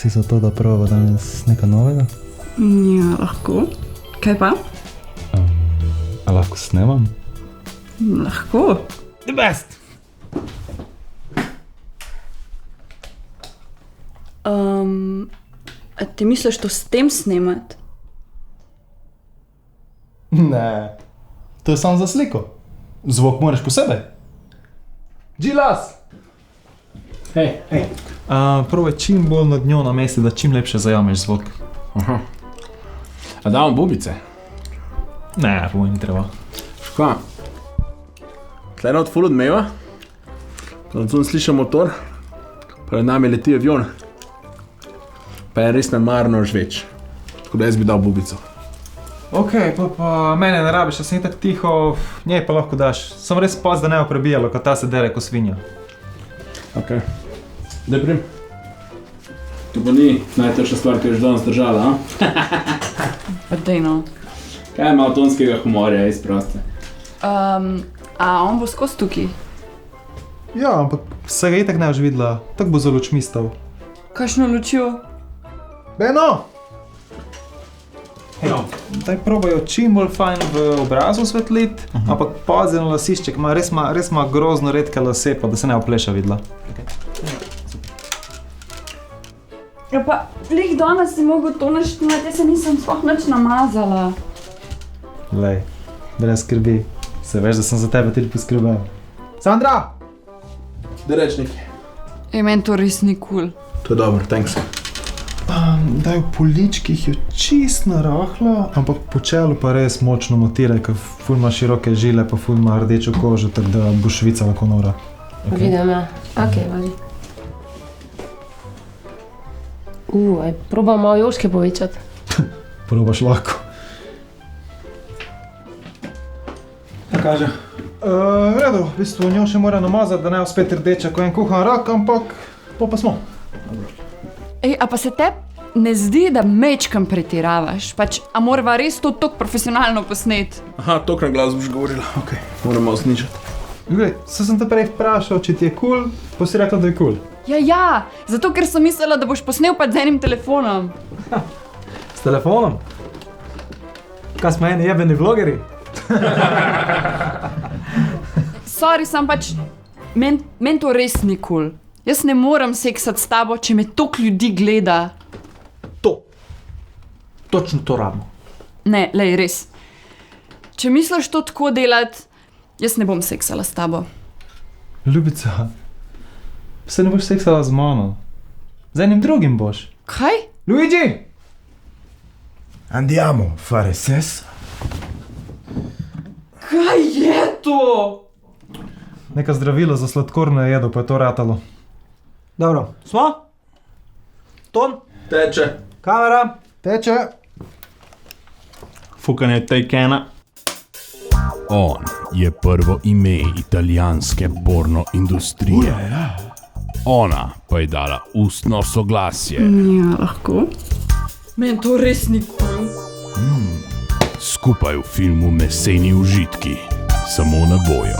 si za to, da probava danes nekaj novega? Ja, lahko. Kaj pa? A lahko snemam? Lahko. The best! A ti misliš to s tem snemat? Ne, to je samo za sliko. Zvok moraš posebej. Gilas! Hej. Probaj čim bolj nad njo namesti, da čim lepše zajameš zvok. Aha. A davam bubice? Ne, povoj ni treba. Škva? Tle not ful odmeva. Pa nadzun slišam motor. Pred nami leti avion. Pa je res nemarno žveč. Tako da jaz bi dal bubico. Ok, pa mene ne rabiš, jaz sem itak tiho, njej pa lahko daš. Sem res paz, da ne jo prebijalo, ko ta se dere ko svinja. Ok. Daj prim. To pa ni najtežša stvar, ki je že danes držala, a? Pa dej no. Kaj je malo tonskega humorja, izproste? A on bo skozi tukaj? Ja, ampak se ga itak ne boš videla, tak bo za lučmi stal. Kakšno lučjo? Beno! Hej, daj probajo čim bolj fajn v obrazu svetlit, ampak pazi na lasišček, res ima grozno redke lase, pa da se ne opleša videla. Ja pa, lih danes si mogel to naštimati, jaz se nisem sploh nič namazala. Lej, brez skrbi, se veš, da sem za tebe tudi poskrbel. Sandra! Da reč nekaj. Meni to res ni cool. To je dobro, thanks. Daj v poličkih jo čist narahla, ampak po čelu pa res močno motiraj, ker ful ima široke žile, pa ful ima rdečo kožo, tako da bo švicala ko nora. Vidim, ja. Okej, vali. Aj probam malo joške povečati. Probaš lahko. Kaj kaže? V redu, v bistvu njo še mora namazati, da ne bo spet rdeča ko en kuhan rak, ampak to pa smo. Ej, a pa se te ne zdi, da mečkam pretiravaš? Pač, a morava res to tok profesionalno posnet? Aha, tok na glas boš govorila, okej. Moram malo znižati. Glej, sem te prej vprašal, če ti je cool, pa si rekla, da je cool. Ja, zato ker sem mislila, da boš posnel pa z enim telefonom. S telefonom? Kaj smo eni jebeni vlogeri? Sorry, sam pač, men to res ni cool. Jaz ne morem seksati s tabo, če me toliko ljudi gleda. Točno to rabimo. Ne, lej, res. Če misliš to tako delati, jaz ne bom seksala s tabo. Ljubica, se ne boš seksala z mano. Z enim drugim boš. Kaj? Luigi! Andiamo, fare sesso. Kaj je to? Neka zdravilo za sladkorno je jedel, pa je to ratalo. Dobro, smo? Ton? Teče. Kamera? Teče! Fukanje Taycana. On je prvo ime italijanske porno industrije. Ona pa je dala ustno soglasje. Ja, lahko. Men to res ni cool. Skupaj v filmu Meseni užitki. Samo na bojo.